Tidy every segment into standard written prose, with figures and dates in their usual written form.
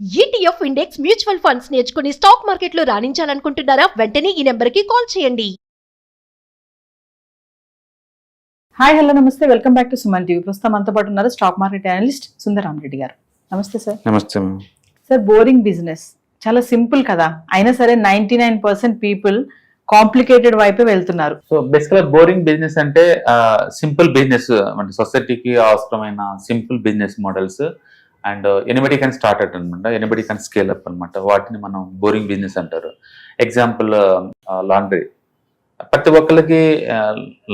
ETF index mutual funds నేర్చుకుని stock మార్కెట్లో రాణించాలనుకుంటున్నారా? వెంటనే ఈ నెంబర్కి కాల్ చేయండి. హాయ్ హలో నమస్తే, welcome back to Suman TV. ప్రస్తుతం మనతో పాటు ఉన్నారు stock market analyst Sundararam Reddy గారు. నమస్తే సార్. నమస్తే. సార్, బోరింగ్ బిజినెస్ చాలా సింపుల్ కదా, అయినా సరే 99% పీపుల్ కాంప్లికేటెడ్ వైపే వెళ్తున్నారు. సో బేసికల్గా బోరింగ్ బిజినెస్ అంటే సింపుల్ బిజినెస్ అంటే సొసైటీకి అవసరమైన simple business models and anybody can start at అనమాట, ఎనిబడి కెన్ స్కేల్ అప్ అనమాట. వాటిని మనం బోరింగ్ బిజినెస్ అంటారు. Example laundry. ప్రతి ఒక్కరికి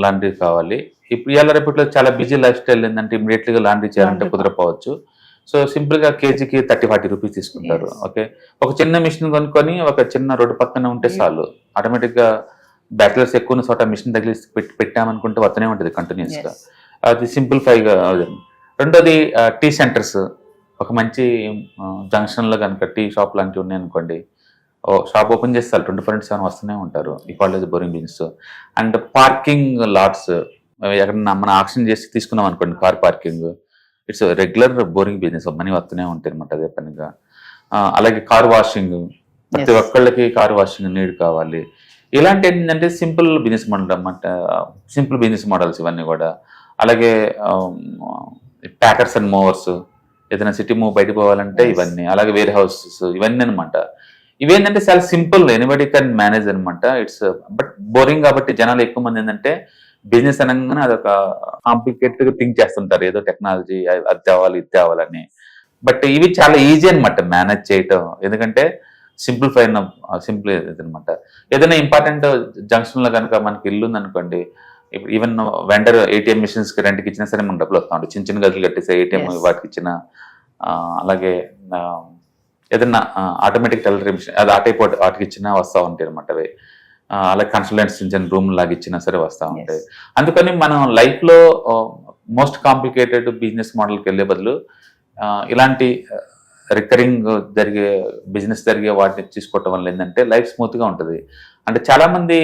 లాండ్రీ కావాలి. ఇప్పుడు ఇవాళ రేపట్లో చాలా బిజీ లైఫ్ స్టైల్ ఏంటంటే ఇమీడియట్లీగా లాండ్రీ చేయాలంటే కుదరపోవచ్చు. సో సింపుల్గా కేజీకి 30-40 రూపీస్ తీసుకుంటారు. ఓకే, ఒక చిన్న మిషన్ కొనుక్కొని ఒక చిన్న రోడ్డు పక్కన ఉంటే చాలు, ఆటోమేటిక్గా బ్యాచిలర్స్ ఎక్కువ చోట మిషన్ తగిలిసి పెట్టామనుకుంటే వస్తూనే ఉంటుంది కంటిన్యూస్గా. అది సింప్లిఫైగా. రెండోది టీ సెంటర్స్. ఒక మంచి జంక్షన్లో కనుక టీ షాప్ లాంటివి ఉన్నాయనుకోండి, షాప్ ఓపెన్ చేస్తారు 24/7 వస్తూనే ఉంటారు. ఈ college boring business. And parking LADS, ఎక్కడన్నా మనం ఆక్షన్ చేసి తీసుకున్నాం అనుకోండి car parking, it's regular boring business, money వస్తూనే ఉంటాయి అనమాట అదే పనిగా. అలాగే కార్ వాషింగ్, ప్రతి ఒక్కళ్ళకి కార్ వాషింగ్ నీడ్ కావాలి. ఇలాంటి ఏంటంటే సింపుల్ బిజినెస్ మోడల్ అన్నమాట, సింపుల్ బిజినెస్ మోడల్స్ ఇవన్నీ కూడా. అలాగే ప్యాకర్స్ అండ్ మూవర్స్, ఏదైనా సిటీ మూవ్ బయటకు పోవాలంటే ఇవన్నీ. అలాగే వేర్ హౌసెస్, ఇవన్నీ అనమాట. ఇవేంటంటే చాలా సింపుల్, ఎనీబడి కెన్ మేనేజ్ అనమాట. ఇట్స్ బట్ బోరింగ్ కాబట్టి జనాలు ఎక్కువ మంది ఏంటంటే బిజినెస్ అనగానే అదొక కాంప్లికేటెడ్ థింక్ చేస్తుంటారు, ఏదో టెక్నాలజీ అది తేవాలి ఇది తేవాలని. బట్ ఇవి చాలా ఈజీ అనమాట మేనేజ్ చేయటం, ఎందుకంటే సింప్లిఫై సింపుల్ అనమాట. ఏదైనా ఇంపార్టెంట్ జంక్షన్ లో కనుక మనకి ఇల్లు ఉందనుకోండి, ఇప్పుడు ఈవెన్ వెండర్ ఏటీఎం మిషన్స్ కి రెంట్కి ఇచ్చినా సరే మనకు డబ్బులు వస్తూ ఉంటాయి. చిన్న చిన్న గదులు కట్టేసే ఏటీఎం వాటికి ఇచ్చిన, అలాగే ఏదన్నా ఆటోమేటిక్ టెల్లరీ మిషన్ అది ఆటైపోట్ వాటికి ఇచ్చినా వస్తూ ఉంటాయి అనమాట అవి. అలాగే కన్సల్టెంట్స్ చిన్న చిన్న రూమ్ లాగా ఇచ్చినా సరే వస్తూ ఉంటాయి. అందుకని మనం లైఫ్ లో మోస్ట్ కాంప్లికేటెడ్ బిజినెస్ మోడల్కి వెళ్ళే బదులు ఇలాంటి రికరింగ్ జరిగే బిజినెస్ జరిగే వాటిని తీసుకోవటం వల్ల ఏంటంటే లైఫ్ స్మూత్ గా ఉంటుంది. అంటే చాలా మంది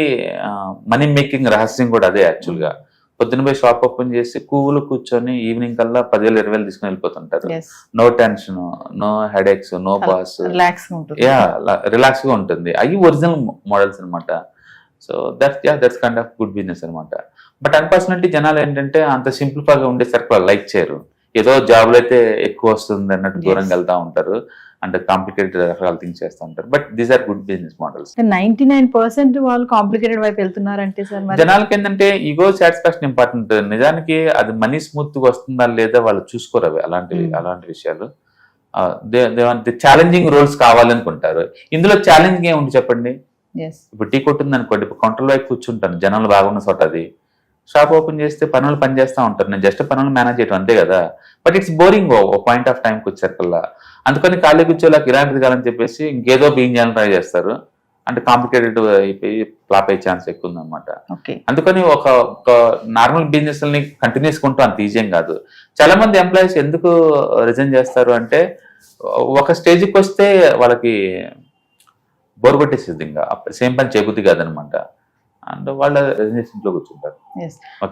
మనీ మేకింగ్ రహస్యం కూడా అదే యాక్చువల్గా. పొద్దున పోయి షాప్ ఓపెన్ చేసి కూర్చొని ఈవినింగ్ కల్లా 10,000-20,000 తీసుకుని వెళ్ళిపోతుంటారు. No tension, no headaches, no boss, relax గా ఉంటుంది. అవి ఒరిజినల్ మోడల్స్ అనమాట. So that's kind of good business అనమాట. బట్ అన్ఫార్చునేట్లీ జనాలు ఏంటంటే అంత సింప్లిఫై గా ఉండేసరికి వాళ్ళు లైక్ చేయరు. ఏదో జాబ్లో అయితే ఎక్కువ వస్తుంది అన్నట్టు దూరంగా వెళ్తా ఉంటారు, అంటే కాంప్లికేటెడ్ రకాల థింగ్స్ చేస్తూ ఉంటారు. But these are good business models. 99% వాళ్ళు కాంప్లికేటెడ్ వైపు వెళ్తున్నారంటే సార్, జనాలకి ఏంటంటే ఈగో సాటిస్ఫాక్షన్ ఇంపార్టెంట్. నిజానికి అది మనీ స్మూత్ గా వస్తుందా లేదా వాళ్ళు చూసుకోరు అవి అలాంటి విషయాలు. ఛాలెంజింగ్ రోల్స్ కావాలనుకుంటారు. ఇందులో ఛాలెంజింగ్ ఏముంది చెప్పండి. ఇప్పుడు టీ కొట్టింది అనుకోండి, ఇప్పుడు కౌంటర్ వైపు కూర్చుంటాను, జనాలు బాగున్న చోట అది. షాప్ ఓపెన్ చేస్తే పనులు పని చేస్తూ ఉంటారు, నేను జస్ట్ పనులు మేనేజ్ చేయడం అంతే కదా. బట్ ఇట్స్ బోరింగ్ ఓ పాయింట్ ఆఫ్ టైంకి వచ్చేసరికల్లా. అందుకని ఖాళీ కూర్చోలేక ఇలాంటిది కాదని చెప్పేసి ఇంకేదో బీయింగ్ చేయాలని ట్రై చేస్తారు. అంటే కాంప్లికేటెడ్ అయిపోయి ఫ్లాప్ అయ్యే ఛాన్స్ ఎక్కువ ఉందన్నమాట. అందుకని ఒక నార్మల్ బిజినెస్ ని కంటిన్యూస్ కొంటూ అంత ఈజీ కాదు. చాలా మంది ఎంప్లాయీస్ ఎందుకు రిజైన్ చేస్తారు అంటే ఒక స్టేజ్కి వస్తే వాళ్ళకి బోర్ కొట్టేసేది, ఇంకా సేమ్ పని చేయబుద్ధి కాదనమాట. అండ్ వాళ్ళ రిజైనేషన్ లో కూర్చుంటారు.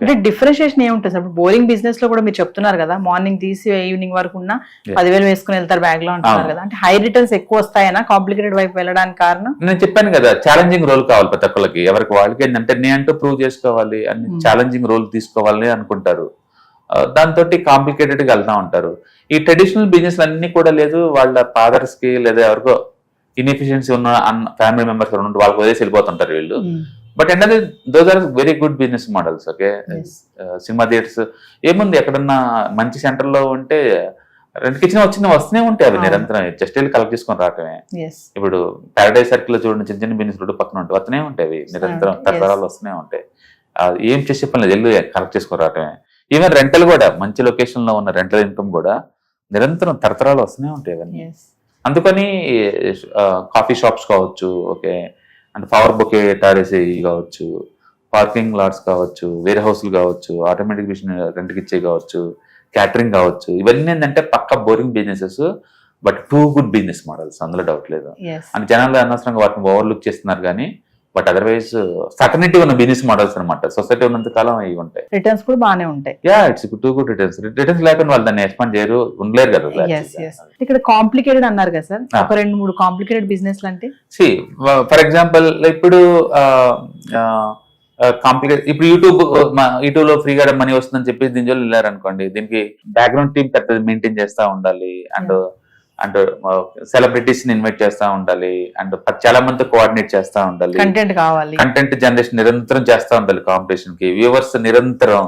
అంటే డిఫరెన్షియేషన్ ఏముంటుంది సార్? బోరింగ్ బిజినెస్ లో కూడా మీరు చెప్తున్నారు కదా, మార్నింగ్ తీసి ఈవినింగ్ వరకు ఉన్న 10,000 వేసుకుని వెళ్తారు బ్యాగ్ లో అంటున్నారు కదా, అంటే హై రిటర్న్స్ ఎక్కువ వస్తాయనా కాంప్లికేటెడ్ వైపు వెళ్ళడానికి కారణం? నేను చెప్పాను కదా, ఛాలెంజింగ్ రోల్ కావాలి ప్రతి ఒక్కరికి. ఎవరికి వాళ్ళకి ఏంటంటే నేనంటూ ప్రూవ్ చేసుకోవాలి అని ఛాలెంజింగ్ రోల్ తీసుకోవాలని అనుకుంటారు. దాంతో కాంప్లికేటెడ్ గా వెళ్తా ఉంటారు. ఈ ట్రెడిషనల్ బిజినెస్ అన్ని కూడా లేదు, వాళ్ళ ఫాదర్స్ కి లేదా ఎవరికో ఇన్ఎఫిషియన్సీ ఉన్న ఫ్యామిలీ మెంబర్స్ ఉంటే వాళ్ళకి వదిలేసి వెళ్ళిపోతుంటారు వీళ్ళు. బట్ ఏంటంటే those are very good business models. Okay, cinema theatres ఏముంది, ఎక్కడన్నా మంచి సెంటర్ లో ఉంటే రెంట్కి ఇచ్చిన వస్తూనే ఉంటాయి అవి నిరంతరం, జస్ట్ వెళ్ళి కలెక్ట్ చేసుకొని రావటమే. ఇప్పుడు ప్యారడైజ్ సర్కిల్ లో చూడండి, చిన్న చిన్న బిజినెస్ రోడ్డు పక్కన ఉంటాయి, వస్తూనే ఉంటాయి అవి నిరంతరం, తరతరాలు వస్తూనే ఉంటాయి. ఏం చేసే పని లేదు, వెళ్ళి కలెక్ట్ చేసుకొని రావటమే. ఈవెన్ రెంటల్ కూడా మంచి లొకేషన్ లో ఉన్న రెంటల్ ఇన్కమ్ కూడా నిరంతరం తరతరాలు వస్తూనే ఉంటాయి అవన్నీ. అందుకని కాఫీ షాప్స్ కావచ్చు, ఓకే, అంటే పవర్ బొకే టారెసీ కావచ్చు, పార్కింగ్ లాట్స్ కావచ్చు, వేర్ హౌస్లు కావచ్చు, ఆటోమేటిక్ మిషన్ రెంట్కి ఇచ్చే కావచ్చు, క్యాటరింగ్ కావచ్చు, ఇవన్నీ ఏంటంటే పక్క boring businesses but too good business models, అందులో డౌట్ లేదు. అంటే జనాలు అనవసరంగా వాటిని ఓవర్లుక్ చేస్తున్నారు కానీ బట్ అదర్వైజ్ సర్టనిటీ ఉన్న బిజినెస్ మోడల్స్ అనమాట. సొసైటీ ఉన్నంత కాలం అవి ఉంటాయి. రిటర్న్స్ కూడా బాగానే ఉంటాయి. ఇట్స్ టూ గుడ్ రిటర్న్స్ లేకుండా వాళ్ళు దాన్ని ఎక్స్పాండ్ చేయరు, ఉండలేరు కదా. ఇక్కడ కాంప్లికేటెడ్ అన్నారు కదా సార్, ఒక 2-3 కాంప్లికేటెడ్ బిజినెస్ అంటే ఫర్ ఎగ్జాంపుల్ ఇప్పుడు కాంప్లికేట్, ఇప్పుడు యూట్యూబ్ లో ఫ్రీగా మనీ వస్తుందని చెప్పేసి దీని జోలు వెళ్ళారనుకోండి, దీనికి బ్యాక్గ్రౌండ్ టీమ్ పెద్దది మెయింటైన్ చేస్తా ఉండాలి, అండ్ సెలబ్రిటీస్ ని ఇన్వైట్ చేస్తా ఉండాలి, అండ్ చాలా మంది కోఆర్డినేట్ చేస్తా ఉండాలి, కంటెంట్ కావాలి, కంటెంట్ జనరేషన్ నిరంతరం చేస్తా ఉండాలి, కాంపిటీషన్ కి వ్యూవర్స్ నిరంతరం,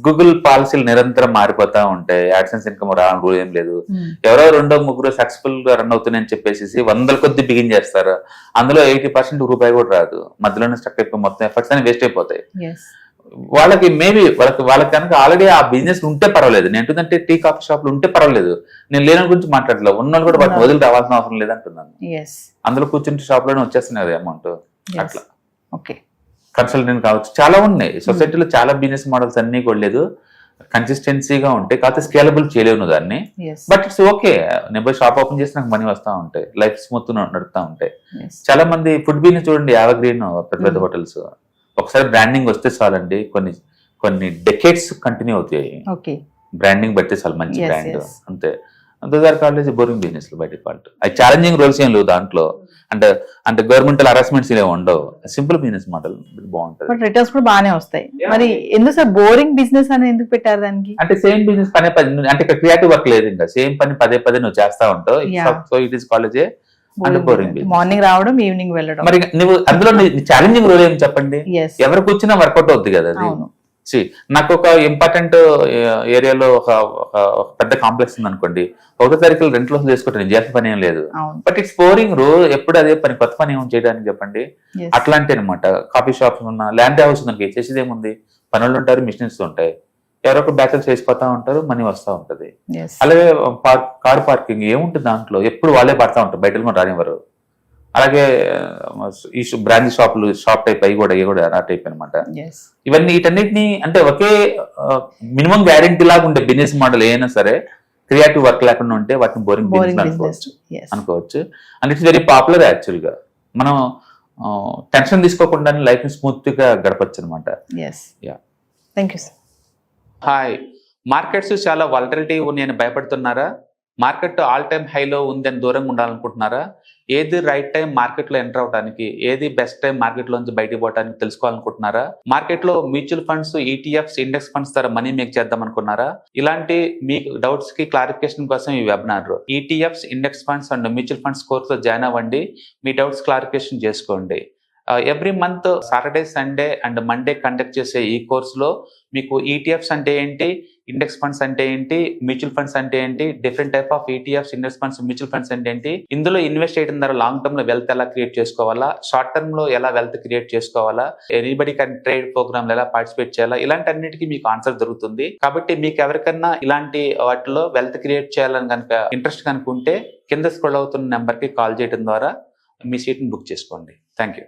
గూగుల్ పాలసీలు నిరంతరం మారిపోతా ఉంటాయి, యాడ్సెన్స్ ఇన్కమ్ రూల్ ఏం లేదు. ఎవరో 2-3 సక్సెస్ఫుల్ గా రన్ అవుతున్నాయని చెప్పేసి 100 కొద్ది బిగిన్ చేస్తారు, అందులో 80% రూపాయి కూడా రాదు, మధ్యలోనే స్టక్ అయిపోయి మొత్తం ఎఫర్ట్స్ అని వేస్ట్ అయిపోతాయి. వాళ్ళకి మేబీ వాళ్ళకి కనుక ఆల్రెడీ ఆ బిజినెస్ ఉంటే పర్వాలేదు, నేను ఏంటంటే టీ కాఫీ షాప్లు ఉంటే పర్వాలేదు, నేను లేని గురించి మాట్లాడలేదు, ఉన్న కూడా వాటిని వదిలి రావాల్సిన అవసరం లేదంటున్నాను. అందులో కూర్చుంటే షాప్ లోనే వచ్చేస్తున్నాయి కదా అమౌంట్. అట్లా కన్సల్టెంట్ కావచ్చు, చాలా ఉన్నాయి సొసైటీలో, చాలా బిజినెస్ మోడల్స్ అన్ని కూడా లేదు, కన్సిస్టెన్సీగా ఉంటాయి, కాకపోతే స్కేలబుల్ చేయలేవు దాన్ని. బట్ ఇట్స్ ఓకే, నేను షాప్ ఓపెన్ చేసి నాకు మనీ వస్తా ఉంటాయి, లైఫ్ స్మూత్ నడుపుతా ఉంటాయి. చాలా మంది ఫుడ్ బిజినెస్ చూడండి, యావగ్రీన్ పెద్ద పెద్ద హోటల్స్, ఒకసారి బ్రాండింగ్ వస్తే చాలండి, కొన్ని డెకేడ్స్ కంటిన్యూ అవుతాయి. బ్రాండింగ్ బట్టి చాలు, మంచి బ్రాండ్ అంతే. అంతేదారు college boring business by default, అవి ఛాలెంజింగ్ రోల్స్ ఏం లేవు దాంట్లో, అంటే గవర్నమెంటల్ హరాస్మెంట్స్ ఏమి ఉండవు, సింపుల్ బిజినెస్ మోడల్ బాగుంటుంది, రిటర్న్స్ కూడా బాగానే వస్తాయి. మరి ఎందుకు సార్ బోరింగ్ బిజినెస్ అని ఎందుకు పెట్టారు దానికి? అంటే సేమ్ బిజినెస్ పదే అంటే ఇక్కడ క్రియేటివ్ వర్క్ లేదు, ఇంకా సేమ్ పని పదే నువ్వు చేస్తా ఉంటావు, సో ఇట్ ఈస్ కాలేజే మార్నింగ్ రావడం, ఈవినింగ్ వెళ్ళడం. మరి నువ్వు అందులో ఛాలెంజింగ్ రోల్ ఏమి చెప్పండి, ఎవరు కూర్చున్నా వర్కౌట్ అవుద్ది కదా అది. నాకు ఒక ఇంపార్టెంట్ ఏరియాలో ఒక పెద్ద కాంప్లెక్స్ ఉంది అనుకోండి, 1వ తారీఖులో రెంట్లో చేసుకుంటే నేను చేసిన పని ఏం లేదు, బట్ ఇట్స్ బోరింగ్ రోజు ఎప్పుడు అదే పని, కొత్త పని ఏం చేయడానికి చెప్పండి. అట్లాంటి అనమాట. కాఫీ షాప్స్ ఉన్న ల్యాండ్ హౌస్ ఉంది, చేసేది ఏముంది, పనులు ఉంటారు, మిషన్స్ ఉంటాయి, ఎవరో ఒక బ్యాచెస్ చేసిపోతా ఉంటారు, మనీ వస్తూ ఉంటది. అలాగే కార్ పార్కింగ్ ఏముంటుంది దాంట్లో, ఎప్పుడు వాళ్ళే పడతా ఉంటారు, బయట రానివ్వరు. అలాగే ఈ బ్రాండ్ షాపులు, షాప్ టైప్ అవి కూడా ఆ టైప్ అనమాట. ఇవన్నీ వీటన్నిటిని అంటే ఒకే మినిమం గ్యారెంటీ లాగా ఉండే బిజినెస్ మోడల్ ఏదైనా సరే, క్రియేటివ్ వర్క్ లేకుండా ఉంటే వాటిని బోరింగ్ బిజినెస్ అనుకోవచ్చు. And it's very popular actual గా. మనం టెన్షన్ తీసుకోకుండా లైఫ్ ని స్మూత్ గా గడపచ్చు అనమాట. హాయ్, మార్కెట్స్ చాలా వాలటిలిటీ ఉన్నాయని భయపడుతున్నారా? మార్కెట్ ఆల్ టైమ్ హైలో ఉందని దూరంగా ఉండాలనుకుంటున్నారా? ఏది రైట్ టైం మార్కెట్లో ఎంటర్ అవడానికి, ఏది బెస్ట్ టైం మార్కెట్లోంచి బయటకు పోవడానికి తెలుసుకోవాలనుకుంటున్నారా? మార్కెట్లో mutual funds, ETFs, index funds ద్వారా మనీ మేక్ చేద్దాం అనుకున్నారా? ఇలాంటి మీ డౌట్స్ కి క్లారిఫికేషన్ కోసం ఈ webinar. ETFs, index funds and mutual funds కోర్సులో జాయిన్ అవ్వండి, మీ డౌట్స్ క్లారిఫికేషన్ చేసుకోండి. Every month Saturday, Sunday and Monday conduct చేసే ఈ కోర్సులో మీకు ఈటీఎఫ్స్ అంటే ఏంటి, ఇండెక్స్ ఫండ్స్ అంటే ఏంటి, మ్యూచువల్ ఫండ్స్ అంటే ఏంటి, different type of ETFs, index funds, mutual funds అంటే ఏంటి, ఇందులో ఇన్వెస్ట్ చేయడం ద్వారా లాంగ్ టర్మ్ లో వెల్త్ ఎలా క్రియేట్ చేసుకోవాలా, షార్ట్ టర్మ్ లో ఎలా వెల్త్ క్రియేట్ చేసుకోవాలా, ఎనీబడి కెన్ ట్రేడ్ ప్రోగ్రామ్ ఎలా పార్టిసిపేట్ చేయాలా, ఇలాంటి అన్నిటికీ మీకు ఆన్సర్ దొరుకుతుంది. కాబట్టి మీకు ఎవరికన్నా ఇలాంటి వాటిలో వెల్త్ క్రియేట్ చేయాలని కనుక ఇంట్రెస్ట్ కనుక ఉంటే కింద స్క్రోల్ అవుతున్న నెంబర్ కి కాల్ చేయడం ద్వారా మీ సీట్ ని బుక్ చేసుకోండి. Thank you.